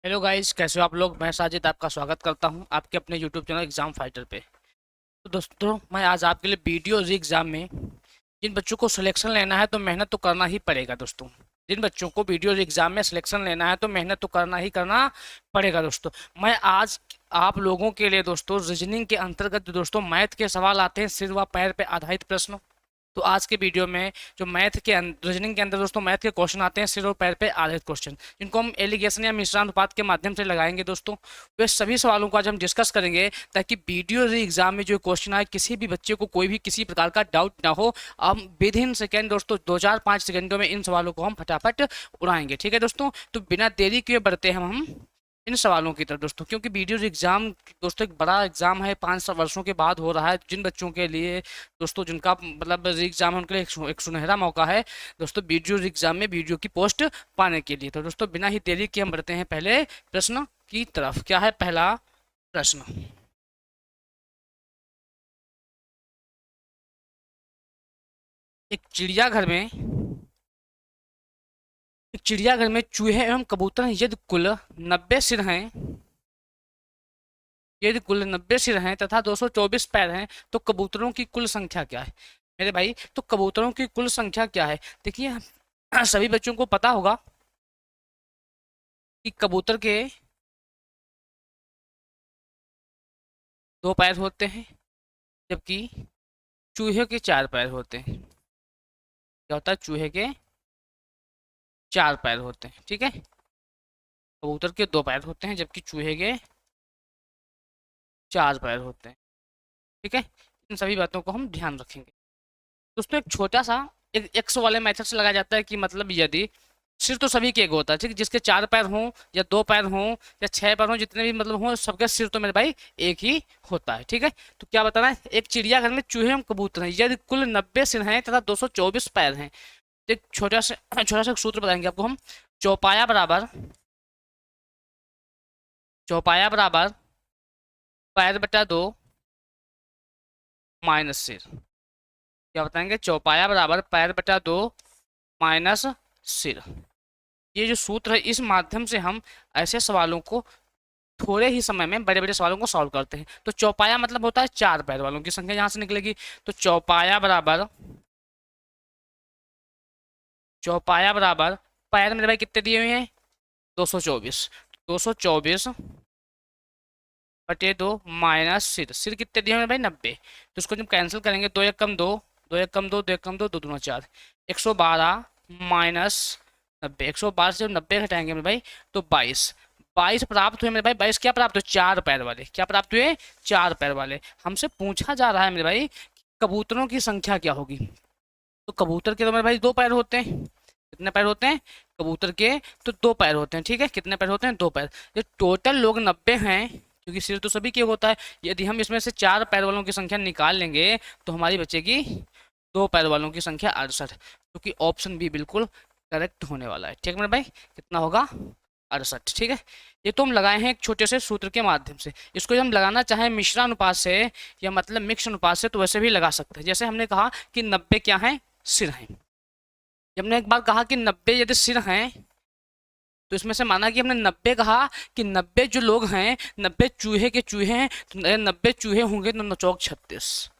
Hello guys, कैसे हो आप लोग। मैं साजिद आपका स्वागत करता हूं आपके अपने यूट्यूब चैनल एग्जाम फाइटर पे। तो दोस्तों, मैं आज आपके लिए वीडियो एग्जाम में जिन बच्चों को सिलेक्शन लेना है तो मेहनत तो करना ही पड़ेगा दोस्तों। जिन बच्चों को वीडियो एग्जाम में सिलेक्शन लेना है तो मेहनत तो करना ही करना पड़ेगा दोस्तों। मैं आज आप लोगों के लिए दोस्तों रीजनिंग के अंतर्गत दोस्तों मैथ के सवाल आते हैं, सिर व पैर पे आधारित प्रश्न। तो आज के वीडियो में जो मैथ के रीजनिंग के अंदर दोस्तों मैथ के क्वेश्चन आते हैं सिर और पैर पे आधारित क्वेश्चन, जिनको हम एलिगेशन या मिश्रानुपात के माध्यम से लगाएंगे दोस्तों। वे सभी सवालों को आज हम डिस्कस करेंगे ताकि वीडियो एग्जाम में जो क्वेश्चन आए किसी भी बच्चे को कोई भी किसी प्रकार का डाउट ना हो। हम विद इन सेकेंड दोस्तों 2 4 5 सेकंडों में इन सवालों को हम फटाफट उड़ाएंगे। ठीक है दोस्तों, तो बिना देरी किए बढ़ते हैं हम इन सवालों की तरफ दोस्तों, क्योंकि वीडियो एग्जाम दोस्तों एक बड़ा एग्जाम है, 5 वर्षों के बाद हो रहा है। जिन बच्चों के लिए दोस्तों जिनका मतलब एग्जाम है उनके लिए एक सुनहरा मौका है दोस्तों वीडियो एग्जाम में वीडियो की पोस्ट पाने के लिए। तो दोस्तों बिना ही देरी के हम बढ़ते हैं पहले प्रश्न की तरफ। क्या है पहला प्रश्न? एक चिड़ियाघर में चूहे एवं कबूतर यदि कुल 90 सिर हैं, यदि कुल 90 सिर हैं तथा 224 पैर हैं तो कबूतरों की कुल संख्या क्या है? मेरे भाई, तो कबूतरों की कुल संख्या क्या है? देखिए, सभी बच्चों को पता होगा कि कबूतर के 2 पैर होते हैं, जबकि चूहे के 4 पैर होते हैं। क्या होता है? चूहे के 4 पैर होते हैं। ठीक है, कबूतर के 2 पैर होते हैं जबकि चूहे के 4 पैर होते हैं। ठीक है, इन सभी बातों को हम ध्यान रखेंगे दोस्तों। एक छोटा सा एक एक्स वाले मेथड से लगाया जाता है कि मतलब यदि सिर तो सभी के एक होता है, ठीक है, जिसके 4 पैर हों या 2 पैर हों या 6 पैर हों, जितने भी मतलब हों, सबका सिर तो मेरे भाई एक ही होता है। ठीक है, तो क्या बताना है? एक चिड़ियाघर में चूहे एवं कबूतर हैं यदि कुल 90 सिर हैं तथा 224 पैर हैं। तो एक छोटा सा सूत्र बताएंगे आपको हम। चौपाया बराबर चौपाया बराबर पैर बटा 2 माइनस सिर। क्या बताएंगे? चौपाया बराबर पैर बटा 2 माइनस सिर। ये जो सूत्र है इस माध्यम से हम ऐसे सवालों को थोड़े ही समय में बड़े बड़े सवालों को सॉल्व करते हैं। तो चौपाया मतलब होता है 4 पैर वालों की संख्या, यहाँ से निकलेगी। तो चौपाया बराबर पैर मेरे भाई कितने दिए हुए हैं? 224। 224 बटे 2 माइनस सिर। सिर कितने दिए हुए हैं भाई? 90। तो इसको जब कैंसिल करेंगे, 2 एक कम 2, 2 एक कम 2, 2 एक कम 2, 2 दूना 4, 112 माइनस 90। 112 से 90 घटाएंगे मेरे भाई तो 22। 22 प्राप्त हुए मेरे भाई। 22 क्या प्राप्त हुए? 4 पैर वाले। क्या प्राप्त हुए? 4 पैर वाले। हमसे पूछा जा रहा है मेरे भाई कबूतरों की संख्या क्या होगी। तो कबूतर के तो मेरे भाई 2 पैर होते हैं। कितने पैर होते हैं कबूतर के? तो 2 पैर होते हैं। ठीक है, कितने पैर होते हैं? 2 पैर। ये टोटल लोग 90 हैं, क्योंकि सिर तो सभी के होता है। यदि हम इसमें से 4 पैर वालों की संख्या निकाल लेंगे तो हमारी बचेगी 2 पैर वालों की संख्या 68, क्योंकि ऑप्शन बी बिल्कुल करेक्ट होने वाला है। ठीक है मेरे भाई, कितना होगा? 68। ठीक है, ये तो हम लगाए हैं एक छोटे से सूत्र के माध्यम से। इसको हम लगाना चाहें मिश्रानुपात से या मतलब मिक्स अनुपात से तो वैसे भी लगा सकते हैं। जैसे हमने कहा कि 90 क्या है? सिर हैं। जब हमने एक बार कहा कि 90 यदि सिर हैं, तो इसमें से माना कि हमने 90 कहा कि 90 जो लोग हैं 90 चूहे के चूहे हैं, तो 90 चूहे होंगे तो 9 चौक 36,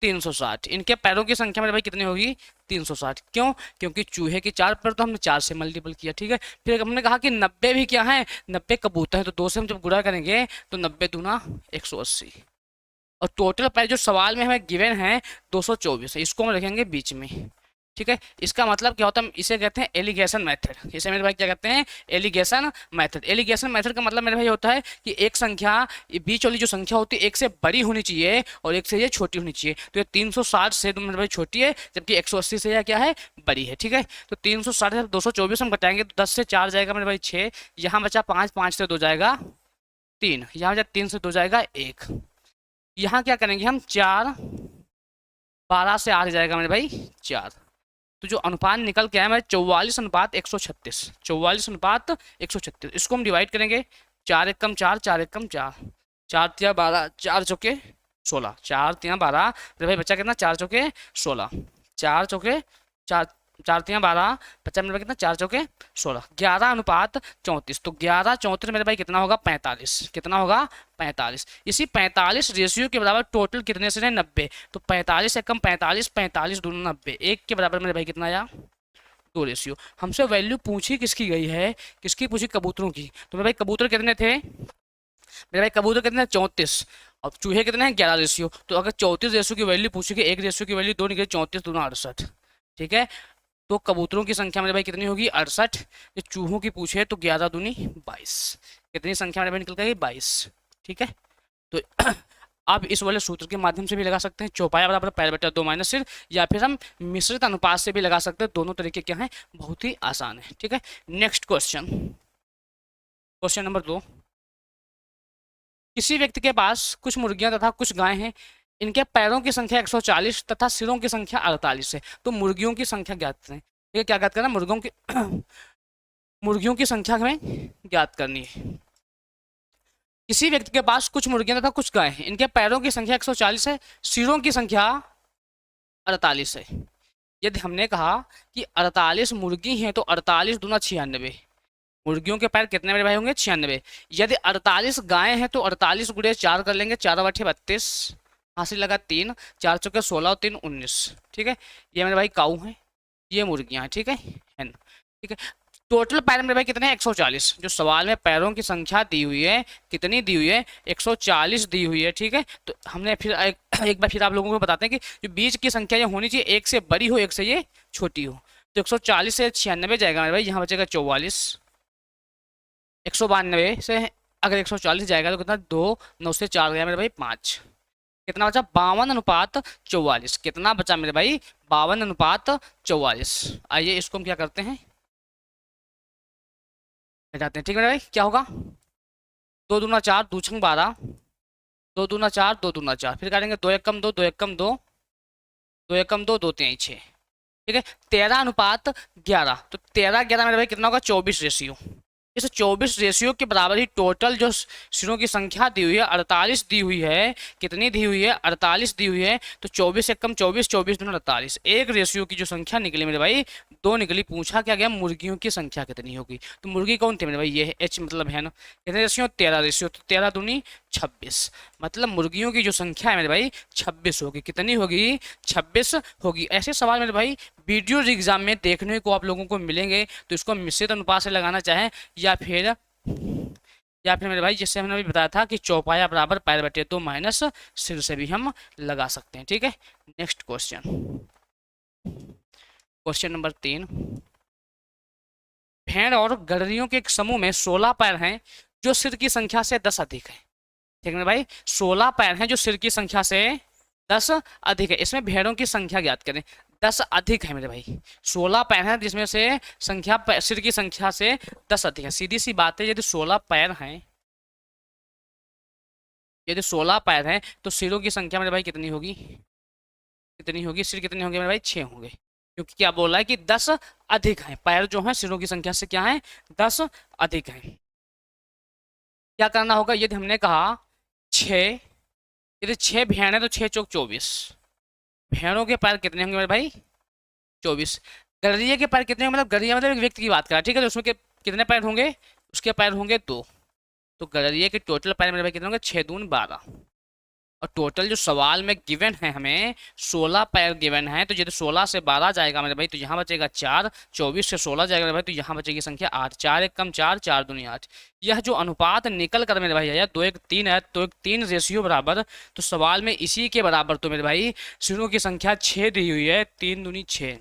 360। इनके पैरों की संख्या मेरे भाई कितनी होगी? 360। क्यों? क्योंकि चूहे के 4 पैर तो हमने 4 से मल्टीपल किया। ठीक है, फिर हमने कहा कि 90 भी क्या है? 90 कबूतर है, तो 2 से हम जब गुणा करेंगे तो 90 दूना 180। और टोटल पैर जो सवाल में हमें गिवन है 224 है, इसको हम रखेंगे बीच में। ठीक है, इसका मतलब क्या होता है? इसे कहते हैं एलिगेशन मेथड। इसे मेरे भाई क्या कहते हैं? Allegation method. एलिगेशन मेथड का मतलब मेरे भाई होता है कि एक संख्या, बीच वाली जो संख्या होती है एक से बड़ी होनी चाहिए और एक से ये छोटी होनी चाहिए। तो ये 360 से तो मेरे भाई छोटी है, जबकि 180 से यह क्या है? बड़ी है। ठीक है, तो 360 से 224 हम घटाएंगे तो 10 से 4 जाएगा मेरे भाई 6, यहाँ बचा 5, 5 से 2 जाएगा 3, यहाँ बचा 3 से 2 जाएगा 1। यहाँ क्या करेंगे हम? 4, 12 से 8 जाएगा मेरे भाई 4। तो जो अनुपात निकल के आया मेरे 44:136, 44:136। इसको हम डिवाइड करेंगे। 4 एक कम 4, 4 एक कम 4, 4 तिया 12, 4 चौके 16, 4 तिया 12। मेरे भाई बच्चा कितना? 4 चौके 16, 4 चौके 4, 4 3 12, 50 मेरे भाई कितना, 4 चौके 16, 11:34। तो 11:34 मेरे भाई कितना होगा, 45। कितना होगा, 45। इसी 45 रेशियो के बराबर टोटल कितने से है, 90। तो 45 से कम 45, 45 दूनी 90, एक के बराबर मेरे भाई कितना आया, 2 रेशियो। हमसे वैल्यू पूछी किसकी गई है, किसकी पूछी, कबूतरों की। तो मेरे भाई कबूतर कितने थे, मेरे भाई कबूतर कितने, 34। अब चूहे कितने हैं, 11 रेशियो। तो अगर 34 रेशियो की वैल्यू पूछेगी, एक रेशियो की वैल्यू 2 निकले, 34 दूना 68। ठीक है, तो कबूतरों की संख्या मेरे भाई कितनी होगी, 68। जो चूहों की पूछे तो 11 दूनी 22। कितनी संख्या मेरे भाई निकल गई, 22। ठीक है, तो आप इस वाले सूत्र के माध्यम से भी लगा सकते हैं, चौपाया बराबर पाई बटा 2 माइनस सिर, या फिर हम मिश्रित अनुपात से भी लगा सकते हैं। दोनों तरीके क्या हैं, बहुत ही आसान है। ठीक है, नेक्स्ट क्वेश्चन, क्वेश्चन नंबर 2। किसी व्यक्ति के पास कुछ मुर्गियां तथा कुछ गायें हैं। इनके पैरों की संख्या 140 तथा सिरों की संख्या 48 है। तो मुर्गियों की संख्या ज्ञात करें। ठीक है, क्या ज्ञात करना, मुर्गियों की मुर्गियों की संख्या हमें ज्ञात करनी है। किसी व्यक्ति के पास कुछ मुर्गियां तथा कुछ गायें हैं। इनके पैरों की संख्या 140 है, सिरों की संख्या 48 है। यदि हमने कहा कि 48 मुर्गी हैं तो 48 दूना 96। मुर्गियों के पैर कितने मेरे भाई होंगे, 96। यदि 48 गायें हैं तो 48 गुणे 4 कर लेंगे, 4 बटे 32, हासिल लगा 3, 4 चौके 16 और 3 19। ठीक है, ये मेरे भाई काऊ हैं, ये मुर्गियां हैं। ठीक है ना? ठीक है, टोटल पैर मेरे भाई कितने हैं, 140। जो सवाल में पैरों की संख्या दी हुई है, कितनी दी हुई है, 140 दी हुई है। ठीक है, तो हमने फिर एक बार फिर आप लोगों को बताते हैं कि जो बीच की संख्या ये होनी चाहिए, एक से बड़ी हो, एक से ये छोटी हो। तो 140 से 96 जाएगा मेरे भाई, यहाँ बचेगा 44। 192 से अगर 140 जाएगा तो कितना, 2, 9 से 4 गया मेरे भाई 5। कितना बचा, 52:44। कितना बचा मेरे भाई, 52:44। आइए इसको हम क्या करते हैं, जाते हैं। ठीक है मेरे भाई, क्या होगा, 2 दूना 4, 2 छंग 12, 2 दूना 4, 2 दूना 4, फिर करेंगे 2 एकम 2, 2 एकम 2, 2 एकम 2, 2 3 6। ठीक है, 13:11। तो 13 11 मेरे भाई कितना होगा, 24 रेशियो। इस 24 रेशियो के बराबर ही टोटल जो सिरों की संख्या दी हुई है 48 दी हुई है। कितनी दी हुई है, 48 दी हुई है। तो 24 एकम 24, 24 दूना 48, एक रेशियो की जो संख्या निकली मेरे भाई, 2 निकली। पूछा क्या गया, मुर्गियों की संख्या कितनी होगी। तो मुर्गी कौन थी मेरे भाई, ये है एच मतलब है ना। कितने रेशियो, 13 रेशियो। तो 13 दूनी 26, मतलब मुर्गियों की जो संख्या है मेरे भाई 26 होगी। कितनी होगी, 26 होगी। ऐसे सवाल मेरे भाई वीडियो एग्जाम में देखने को आप लोगों को मिलेंगे। तो इसको मिश्रित अनुपात से लगाना चाहें या फिर मेरे भाई जैसे हमने अभी बताया था कि चौपाया बराबर पाई बटे 2 माइनस सिर से भी हम लगा सकते हैं। ठीक है, नेक्स्ट क्वेश्चन, क्वेश्चन नंबर 3। भेड़ और गडरियों के एक समूह में 16 पैर हैं जो सिर की संख्या से 10 अधिक है। ठीक है भाई, 16 पैर हैं जो सिर की संख्या से 10 अधिक है। इसमें भेड़ों की संख्या ज्ञात करें। 10 अधिक है मेरे भाई, 16 पैर हैं जिसमें से संख्या सिर की संख्या से 10 अधिक है। सीधी सी बात है, यदि 16 पैर हैं, यदि 16 पैर हैं तो सिरों की संख्या मेरे भाई कितनी होगी, कितनी होगी, सिर कितने होंगे मेरे भाई, 6 होंगे। क्योंकि क्या बोला है कि 10 अधिक हैं, पैर जो हैं सिरों की संख्या से क्या है, 10 अधिक हैं। क्या करना होगा, यदि हमने कहा 6, यदि 6 भेड़ है तो 6 चौक 24। भेड़ों के पैर कितने होंगे मेरे भाई, 24। गड़रिया के पैर कितने होंगे, मतलब गड़रिया मतलब एक व्यक्ति की बात करा। ठीक है, तो उसमें कितने पैर होंगे, उसके पैर होंगे 2। तो गड़रिया के टोटल पैर मेरे भाई कितने होंगे, 6 दून 12। और टोटल जो सवाल में गिवन है हमें 16 पैर गिवन है। तो यदि 16 से 12 जाएगा मेरे भाई तो यहाँ बचेगा 4, 24 से 16 जाएगा मेरे भाई तो यहाँ बचेगी संख्या 8, 4 एक कम 4, 4 दूनी 8। यह जो अनुपात निकल कर मेरे भाई आया 2 1 3 है, तो 1 3 रेशियो बराबर। तो सवाल में इसी के बराबर तो मेरे भाई सिरों की संख्या 6 दी हुई है, 3 दूनी 6।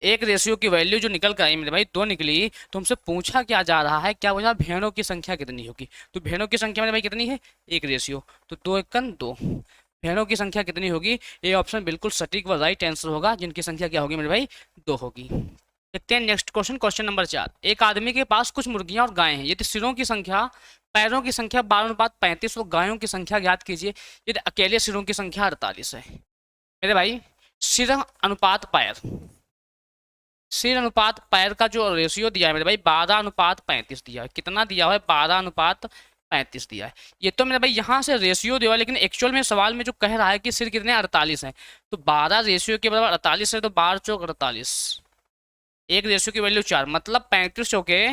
एक रेशियो की वैल्यू जो निकल कर आई मेरे भाई 2 निकली। तो हमसे पूछा क्या जा रहा है, क्या पूछा, भेड़ों की संख्या कितनी होगी। तो भेड़ों की संख्या मेरे भाई कितनी है, एक रेशियो। तो 2 एकन 2, भेड़ों की संख्या कितनी होगी। ये ऑप्शन बिल्कुल सटीक व राइट आंसर होगा, जिनकी संख्या क्या होगी मेरे भाई, 2 होगी। देखते हैं नेक्स्ट क्वेश्चन, क्वेश्चन नंबर 4। एक आदमी के पास कुछ मुर्गियां और गायें हैं। यदि सिरों की संख्या, पैरों की संख्या 12:35 और गायों की संख्या ज्ञात कीजिए। यदि अकेले सिरों की संख्या 48 है मेरे भाई, सिर अनुपात पैर, सिर अनुपात पैर का जो रेशियो दिया है मेरे भाई 12:35 दिया है। कितना दिया हुआ है, 12:35। 35 दिया है। ये तो मेरे भाई यहाँ से रेशियो दिया, लेकिन एक्चुअल में सवाल में जो कह रहा है कि सिर कितने 48 है, तो 12 रेशियो के बराबर 48 है, तो 12 चौक 48, एक रेशियो की वैल्यू 4, मतलब 35 चौके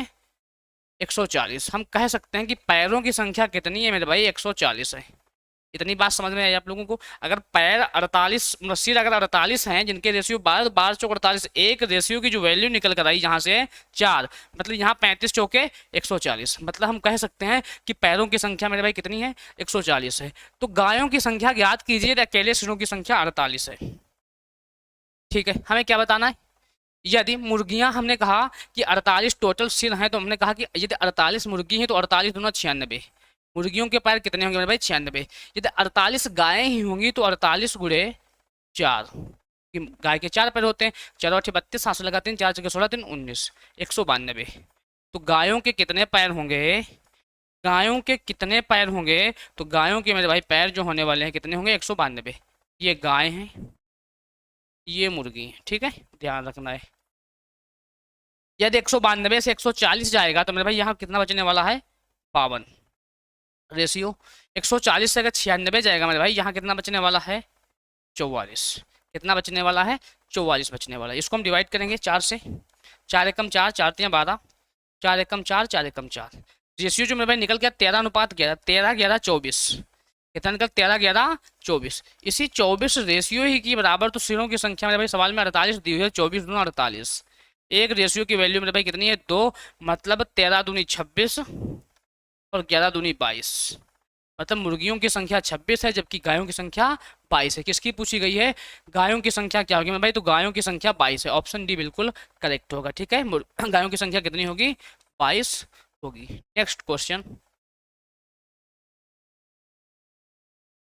140। हम कह सकते हैं कि पैरों की संख्या कितनी है मेरे भाई, 140 है। इतनी बात समझ में आई आप लोगों को? अगर पैर 48 सिर अगर 48 हैं जिनके रेशियो 12, तो 12 चौक 48, एक रेशियो की जो वैल्यू निकल कर आई यहाँ से 4, मतलब यहाँ 35 चौके 140, मतलब हम कह सकते हैं कि पैरों की संख्या मेरे भाई कितनी है, 140 है। तो गायों की संख्या ज्ञात कीजिए, अकेले सिरों की संख्या 48 है। ठीक है, हमें क्या बताना है? यदि मुर्गियां, हमने कहा कि 48 टोटल सिर हैं, तो हमने कहा कि यदि 48 मुर्गी हैं तो 48 दूना 96, मुर्गियों के पैर कितने होंगे मेरे भाई, 96। यदि 48 गायें ही होंगी तो 48 गुणे 4, गाय के 4 पैर होते हैं, 4 8 32, 7 लगा 3, 4 6 16 3 19, 192। तो गायों के कितने पैर होंगे, गायों के कितने पैर होंगे, तो गायों के मेरे भाई पैर जो होने वाले हैं कितने होंगे, 192। ये गाय हैं, ये मुर्गी है, ठीक है, ध्यान रखना है। यदि 192 से 140 जाएगा तो मेरे भाई यहाँ कितना बचने वाला है, 52 रेशियो। 140 से अगर 96 जाएगा मेरे भाई, यहाँ कितना बचने वाला है, 44। कितना बचने वाला है, 44 बचने वाला है। इसको हम डिवाइड करेंगे 4 से, 4 एकम 4, 4 तियां 12, 4 एकम 4, 4 एकम 4। रेशियो जो मेरे भाई निकल गया 13:11, 13 11 24, कितना निकल 13 11 24। इसी 24 रेशियो ही की बराबर तो सिरों की संख्या मेरे भाई सवाल में 48 दी हुई है, 24 दूना 48, एक रेशियो की वैल्यू मेरे भाई कितनी है, 2, मतलब 13 दूनी 26 और 11 दूनी 22, मतलब मुर्गियों की संख्या 26 है जबकि गायों की संख्या 22 है। किसकी पूछी गई है, गायों की संख्या क्या होगी मेरे भाई, तो गायों की संख्या 22 है, ऑप्शन डी बिल्कुल करेक्ट होगा। ठीक है, गायों की संख्या कितनी होगी, 22 होगी। नेक्स्ट क्वेश्चन,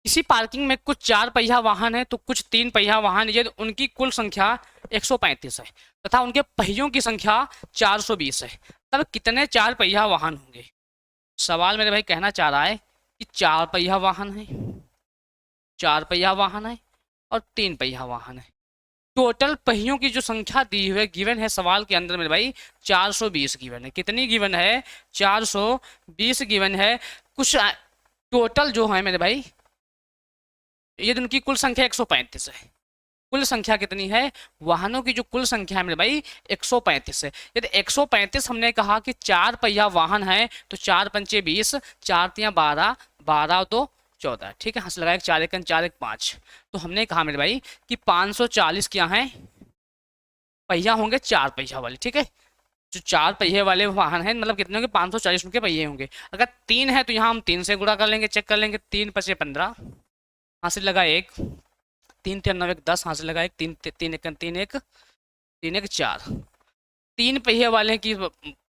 किसी पार्किंग में कुछ 4 पहिया वाहन है तो कुछ 3 पहिया वाहन, यदि उनकी कुल संख्या 135 है तथा उनके पहियों की संख्या 420 है, तब कितने 4 पहिया वाहन होंगे? सवाल मेरे भाई कहना चाह रहा है कि 4 पहिया वाहन है, 4 पहिया वाहन है और 3 पहिया वाहन है। टोटल पहियों की जो संख्या दी हुई है, गिवन है सवाल के अंदर मेरे भाई 420 गिवन है। कितनी गिवन है, 420 गिवन है। कुछ टोटल जो है मेरे भाई, ये उनकी कुल संख्या 135 है। कुल संख्या कितनी है, वाहनों की जो कुल संख्या है मेरे भाई 135 है। यदि 135 हमने कहा कि 4 पहिया वाहन है तो 4 पंचे 20, 4 तियां 12, 12 2 14, ठीक है, हंस लगाए 4 1 4 1 5। तो हमने कहा मेरे भाई कि 540 क्या है, पहिया होंगे 4 पहिया वाले, ठीक है। जो 4 पहिए वाले वाहन है मतलब कितने होंगे, 540 उनके पहिए होंगे। अगर 3 है तो यहाँ हम 3 से गुणा कर लेंगे, चेक कर लेंगे, 3 पचे 15, हासिल लगा 1, 3 3 9 1 10, हासिल लगा 1, 3 3 1 3 1 3 1 4। 3 पहिए वाले की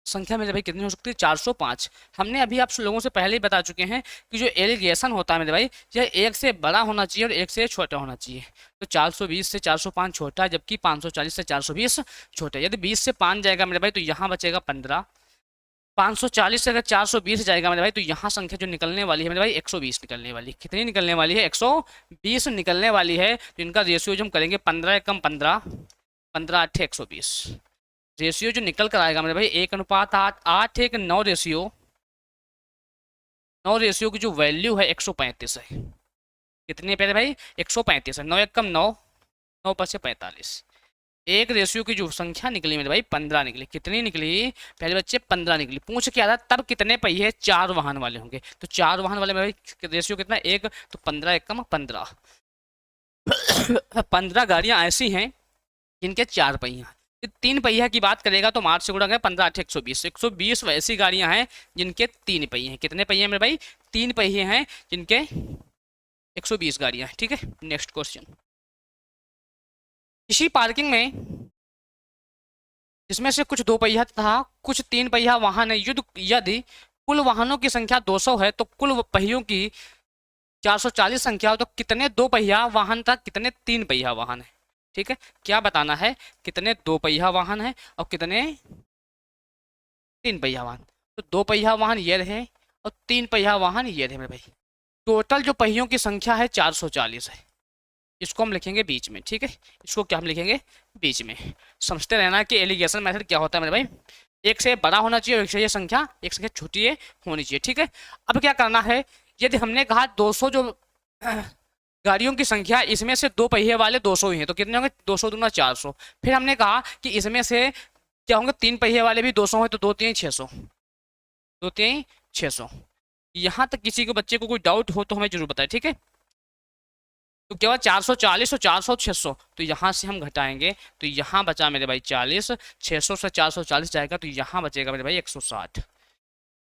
संख्या मेरे भाई कितनी हो सकती है, 405। हमने अभी आप लोगों से पहले ही बता चुके हैं कि जो एलिगेशन होता है मेरे भाई, यह 1 से बड़ा होना चाहिए और 1 से छोटा होना चाहिए। तो 420 से 405 छोटा है जबकि 540 से 420 छोटा है। यदि 20 से 5 जाएगा मेरे भाई तो यहाँ बचेगा 15, 540 से अगर 420 जाएगा मेरे भाई तो यहाँ संख्या जो निकलने वाली है मेरे भाई 120 निकलने वाली। कितनी निकलने वाली है, 120 निकलने वाली है। तो इनका रेशियो जो हम करेंगे 15 एकम 15, 15 8 120, रेशियो जो निकल कर आएगा मेरे भाई 1:8, 8 1 9 रेशियो, 9 रेशियो की जो वैल्यू है 135 है। कितनी है प्यारे भाई, 135 है। 9 एकम 9, 9 पर से 45, एक रेशियो की जो संख्या निकली मेरे भाई 15 निकली। कितनी निकली पहले बच्चे, 15 निकली। पूछ के आ रहा तब कितने पहिए 4 वाहन वाले होंगे, तो 4 वाहन वाले मेरे भाई रेशियो कितना, 1, तो 15 एकम 15। 15 गाड़ियां ऐसी हैं जिनके 4 पहिया। 3 पहिया की बात करेगा तो 8 से गुणा करें, 15 8 120, 120 वैसी गाड़ियां हैं जिनके 3 पहिए हैं। कितने पहिए मेरे भाई, 3 पहिए हैं जिनके 120 गाड़ियां हैं। ठीक है, नेक्स्ट क्वेश्चन, किसी पार्किंग में जिसमें से कुछ 2 पहिया तथा कुछ 3 पहिया वाहन है, यदि कुल वाहनों की संख्या 200 है तो कुल पहियों की 440 संख्या हो तो कितने 2 पहिया वाहन तथा कितने 3 पहिया वाहन है। ठीक है, क्या बताना है, कितने 2 पहिया वाहन है और कितने 3 पहिया वाहन। तो 2 पहिया वाहन ये रहे और 3 पहिया वाहन ये रहे मेरे भाई। टोटल जो पहियों की संख्या है 440 है। इसको हम लिखेंगे बीच में, ठीक है, इसको क्या हम लिखेंगे बीच में। समझते रहना कि एलिगेशन मेथड क्या होता है मेरे भाई, एक से बड़ा होना चाहिए और एक से ये संख्या एक संख्या छोटी है होनी चाहिए, ठीक है। अब क्या करना है, यदि हमने कहा 200 जो गाड़ियों की संख्या, इसमें से दो पहिए वाले 200 ही हैं, तो कितने होंगे, 200 दूना 400। फिर हमने कहा कि इसमें से क्या होंगे, तीन पहिए वाले भी 200 हैं, तो दो तीन 600, दो तीन 600। यहाँ तक किसी को बच्चे को कोई डाउट हो तो हमें जरूर बताए, ठीक है। तो क्या हुआ, 440 और 400 600, तो यहाँ से हम घटाएंगे तो यहाँ बचा मेरे भाई 40, 600 से 440 जाएगा तो यहाँ बचेगा मेरे भाई 160।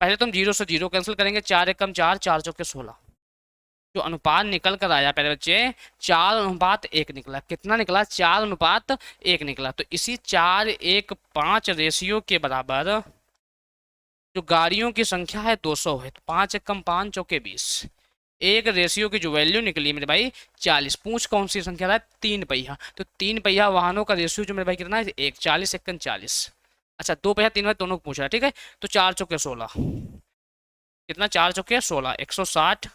पहले तो हम जीरो से जीरो कैंसिल करेंगे, 4 एकम 4, 4 चौके 16। जो अनुपात निकल कर आया पहले बच्चे 4:1 निकला। कितना निकला, 4:1 निकला। तो इसी 4:1:5 रेशियो के बराबर जो गाड़ियों की संख्या है 200 है, तो 5 एकम 5 चौके 20, एक रेशियो की जो वैल्यू निकली मेरे भाई 40। पूछ कौन सी संख्या है, 3 पहिया, तो 3 पहिया वाहनों का रेशियो जो मेरे भाई कितना है, 1, 40 एकम 40। अच्छा 2 पहिया 3 पहिया दोनों को पूछ रहा है, ठीक है। तो 4 चौके 16, कितना, 4 चौके 16, 160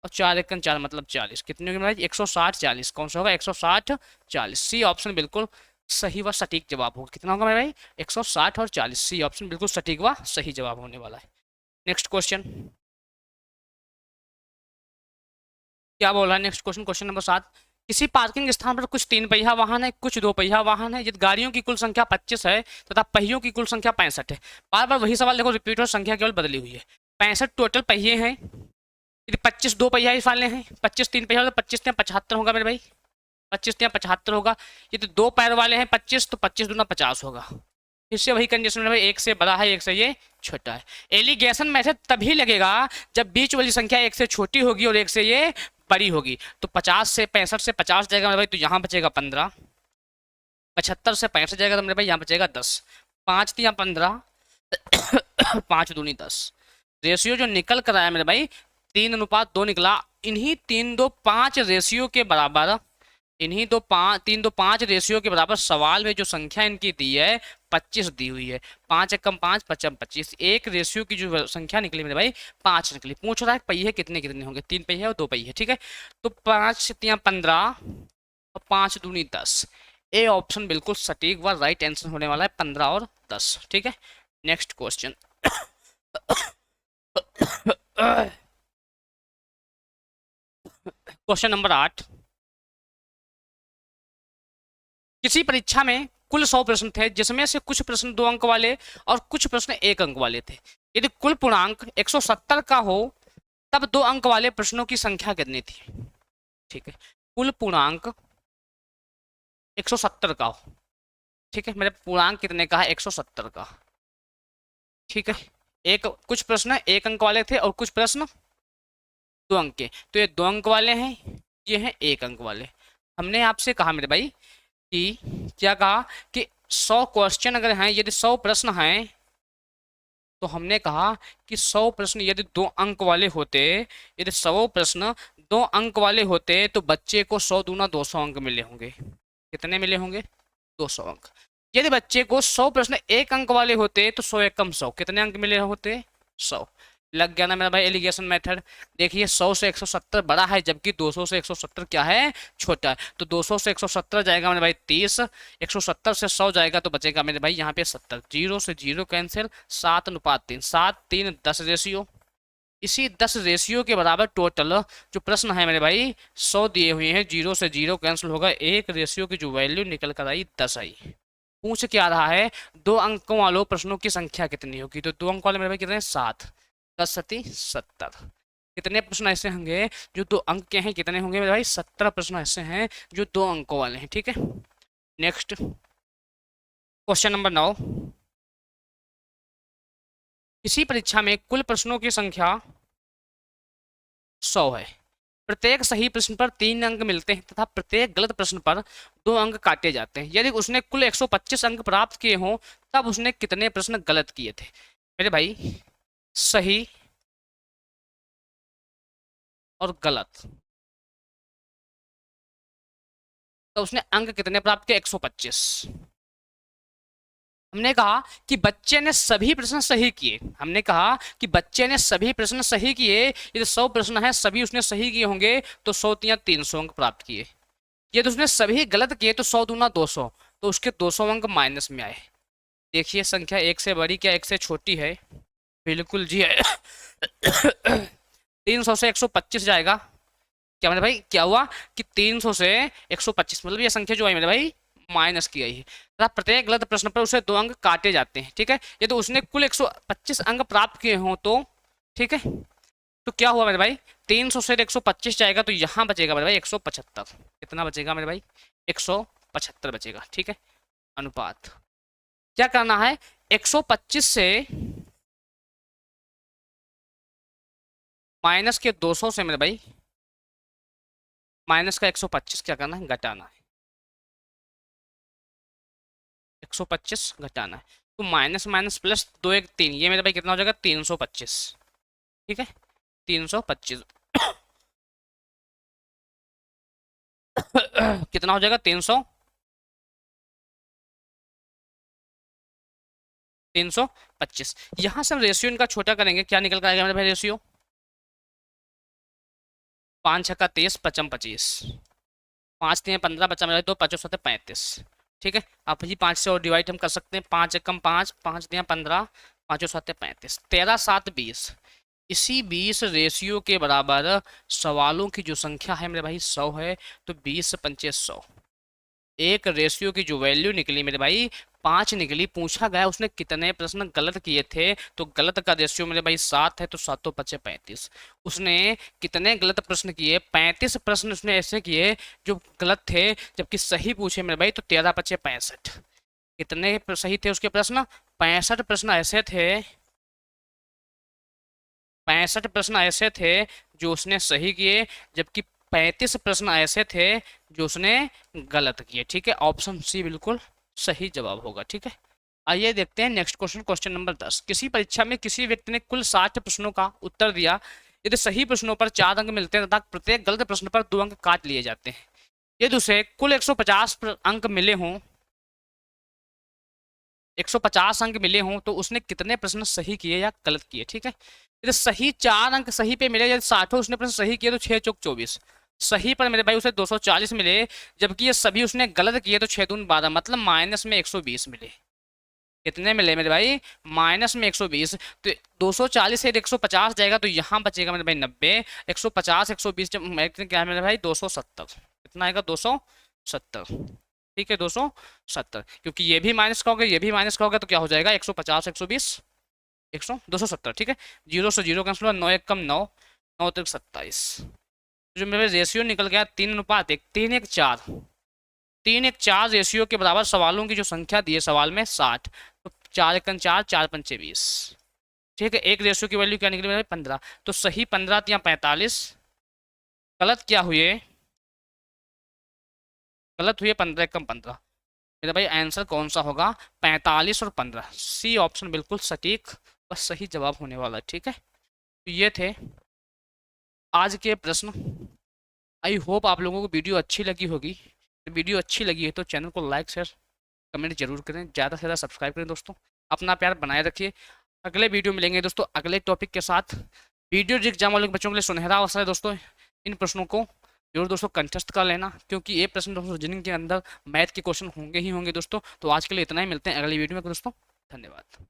और 4 एकम 4 मतलब 40। कितने होगी मेरे भाई, 160 40। कौन सा होगा, 160 40। सी ऑप्शन बिल्कुल सही व सटीक जवाब होगा। कितना होगा मेरे भाई, 160 और 40। सी ऑप्शन बिल्कुल सटीक व सही जवाब होने वाला है। नेक्स्ट क्वेश्चन क्या बोल रहा है, नेक्स्ट क्वेश्चन, क्वेश्चन नंबर 7। किसी पार्किंग स्थान पर कुछ 3 पहिया वाहन है, कुछ 2 पहिया वाहन है, यदि गाड़ियों की कुल संख्या 25 है तथा पहियों की कुल संख्या 65 है। बार बार वही सवाल देखो रिपीट, और संख्या केवल बदली हुई है। 65 टोटल पहिए हैं, यदि 25 2 पहिया इस वाले हैं, 25 3 पहिया, 25 या 75 होगा मेरे भाई, 25 या 75 होगा। यदि 2 पैर वाले हैं 25, तो 25 दूना 50 होगा। इससे वही कंडीशन में भाई, एक से बड़ा है एक से ये छोटा है। एलिगेशन मेथड तभी लगेगा जब बीच वाली संख्या एक से छोटी होगी और एक से ये बड़ी होगी। तो 50 से 65 से 50 जाएगा मेरे भाई, तो यहाँ बचेगा 15। 75 से 65 जाएगा तो मेरे भाई यहाँ बचेगा 10। 5 या 15, 5 दूनी 10। रेशियो जो निकल कर आया मेरे भाई 3:2 निकला। इन्हीं 3:2 5 रेशियो के बराबर, इन्हीं 3:2 5 रेशियो के बराबर सवाल में जो संख्या इनकी दी है 25 दी हुई है। 5 एकम 5 55 25, एक रेशियो की जो संख्या निकली मेरे भाई 5 निकली। पूछ रहा है पहिए कितने कितने होंगे, 3 पहिए और 2 पहिए, ठीक है। तो 5 या 15 और 5 दूनी 10। ए ऑप्शन बिल्कुल सटीक व राइट आंसर होने वाला है, 15 और 10, ठीक है। Next question question number 8। किसी परीक्षा में कुल 100 प्रश्न थे, जिसमें से कुछ प्रश्न 2 अंक वाले और कुछ प्रश्न 1 अंक वाले थे। यदि कुल पूर्णांक 170 का हो तब 2 अंक वाले प्रश्नों की संख्या कितनी थी, ठीक है। कुल पूर्णांक 170 का हो, ठीक है। मेरे पूर्णांक कितने का है, 170 का, ठीक है। एक कुछ प्रश्न 1 अंक वाले थे और कुछ प्रश्न 2 अंक के, तो ये 2 अंक वाले हैं, ये हैं 1 अंक वाले। हमने आपसे कहा मेरे भाई कि क्या कहा कि 100 क्वेश्चन अगर हैं, यदि 100 प्रश्न हैं, तो हमने कहा कि 100 प्रश्न यदि 2 अंक वाले होते, यदि 100 प्रश्न 2 अंक वाले होते तो बच्चे को 100 दूना 200 अंक मिले होंगे। कितने मिले होंगे, 200 अंक। यदि बच्चे को 100 प्रश्न 1 अंक वाले होते तो 100 एकम 100, कितने अंक मिले होते, 100। लग गया ना मेरा भाई एलिगेशन मेथड। देखिए 100 से 170 बड़ा है, जबकि 200 से 170 क्या है, छोटा है। तो 200 से 170 जाएगा मेरे भाई 30, 170 से 100 जाएगा तो बचेगा मेरे भाई यहाँ पे 70। 0 से 0 कैंसिल, 7:3, 7 3 10 रेशियो। इसी 10 रेशियो के बराबर टोटल जो प्रश्न है मेरे भाई 100 दिए हुए हैं, 0 से 0 कैंसिल होगा, एक रेशियो की जो वैल्यू निकल कर आई 10 आई। पूछ क्या रहा है, 2 अंकों वालों प्रश्नों की संख्या कितनी होगी, तो 2 अंक वाले मेरे भाई कितने, 7, 10 सती 70। कितने प्रश्न ऐसे होंगे जो 2 अंक के हैं, कितने होंगे मेरे भाई, 17 प्रश्न ऐसे हैं जो 2 अंकों वाले हैं, ठीक है। Next question number 9। किसी परीक्षा में कुल प्रश्नों की संख्या 100 है, प्रत्येक सही प्रश्न पर 3 अंक मिलते हैं तथा प्रत्येक गलत प्रश्न पर 2 अंक काटे जाते हैं। यदि उसने कुल 125 अंक प्राप्त किए हों तब उसने कितने प्रश्न गलत किए थे। मेरे भाई सही और गलत, तो उसने अंक कितने प्राप्त किए, 125। हमने कहा कि बच्चे ने सभी प्रश्न सही किए, हमने कहा कि बच्चे ने सभी प्रश्न सही किए। यदि 100 प्रश्न है, सभी उसने सही किए होंगे तो 100 या 300 अंक प्राप्त किए। यदि उसने सभी गलत किए तो 100 दूना 200, तो उसके 200 अंक माइनस में आए। देखिए संख्या एक से बड़ी क्या एक से छोटी है? बिल्कुल जी है। 300 से 125 जाएगा। क्या मेरे भाई क्या हुआ कि 300 से 125 मतलब ये संख्या जो है मेरे भाई माइनस की गई है तथा प्रत्येक गलत प्रश्न पर उसे 2 अंक काटे जाते हैं। ठीक है, ये तो उसने कुल 125 अंक प्राप्त किए हों तो ठीक है, तो क्या हुआ मेरे भाई 300 से 125 जाएगा तो यहाँ बचेगा मेरे भाई 175। कितना बचेगा मेरे भाई? 175 बचेगा। ठीक है, अनुपात क्या करना है 125 से माइनस के 200 से मेरे भाई माइनस का 125 क्या करना है घटाना है। 125 घटाना है तो माइनस माइनस प्लस 2 1 3 ये मेरे भाई कितना हो जाएगा 325। ठीक है 325 कितना हो जाएगा 325। यहाँ से हम रेशियो इनका छोटा करेंगे क्या निकल कर आएगा मेरे भाई रेशियो 5 छक्का 30 पचम 25 5 3 15 बचा मेरा तो 5 7 35। ठीक है, आप ही 5 से और डिवाइड हम कर सकते हैं 5 एकम 5 5 3 15 5 7 35 13 7 20। इसी 20 रेशियो के बराबर सवालों की जो संख्या है मेरे भाई 100 है तो 20 पंचे 100। एक रेशियो की जो वैल्यू निकली मेरे भाई 5 निकली। पूछा गया उसने कितने प्रश्न गलत किए थे तो गलत का रेशियो मेरे भाई 7 है तो 7 तो 5 35। उसने कितने गलत प्रश्न किए 35 प्रश्न उसने ऐसे किए जो गलत थे जबकि सही पूछे मेरे भाई तो 13 5 65। कितने सही थे उसके प्रश्न 65 प्रश्न ऐसे थे 65 प्रश्न ऐसे थे जो उसने सही किए जबकि 35 प्रश्न ऐसे थे जो उसने गलत किए। ठीक है, ऑप्शन सी बिल्कुल सही जवाब होगा। ठीक है, आइए देखते हैं नेक्स्ट क्वेश्चन। क्वेश्चन नंबर 10, किसी परीक्षा में किसी व्यक्ति ने कुल 60 प्रश्नों का उत्तर दिया। यदि सही प्रश्नों पर 4 अंक मिलते हैं तथा प्रत्येक गलत प्रश्न पर 2 अंक काट लिए जाते हैं। यदि उसे कुल 150 अंक मिले हों 150 अंक मिले हों तो उसने कितने प्रश्न सही किए या गलत किए। ठीक है, यदि सही 4 अंक सही पे मिले यदि 60 उसने प्रश्न सही किए तो 6 चौक 24। सही पर मेरे भाई उसे 240 मिले जबकि ये सभी उसने गलत किए तो 6 दून 12 मतलब माइनस में 120 मिले। कितने मिले मेरे भाई माइनस में 120। तो 240 से 150 जाएगा तो यहाँ बचेगा मेरे भाई 90। 150 120 जब क्या है मेरे भाई 270। कितना आएगा 270। ठीक है 270 क्योंकि ये भी माइनस का होगा ये भी माइनस का होगा तो क्या हो जाएगा 150 120 100 270। ठीक है, जीरो से जीरो कैंसिल हुआ 9 एक कम 9 9 तक 27। जो मेरे रेशियो निकल गया 3:1 3 1 4 3 1 4 रेशियो के बराबर सवालों की जो संख्या दी है सवाल में 60 तो 4 एक 4 4 पंचे 20। ठीक है, एक रेशियो की वैल्यू क्या निकली मेरे 15 तो सही 15 या 45 गलत क्या हुए गलत हुए 15 कम 15। मेरा भाई आंसर कौन सा होगा 45 और 15 सी ऑप्शन बिल्कुल सटीक और सही जवाब होने वाला है। ठीक है, तो ये थे आज के प्रश्न। आई होप आप लोगों को वीडियो अच्छी लगी होगी। तो वीडियो अच्छी लगी है तो चैनल को लाइक शेयर कमेंट जरूर करें, ज़्यादा से ज़्यादा सब्सक्राइब करें दोस्तों। अपना प्यार बनाए रखिए। अगले वीडियो मिलेंगे दोस्तों अगले टॉपिक के साथ। वीडियो एग्जाम वाले बच्चों के लिए सुनहरा अवसर है दोस्तों। इन प्रश्नों को जरूर दोस्तों कंटेस्ट कर लेना क्योंकि ये प्रश्न दोस्तों रीजनिंग के अंदर मैथ के क्वेश्चन होंगे ही होंगे दोस्तों। तो आज के लिए इतना ही, मिलते हैं अगली वीडियो में दोस्तों। धन्यवाद।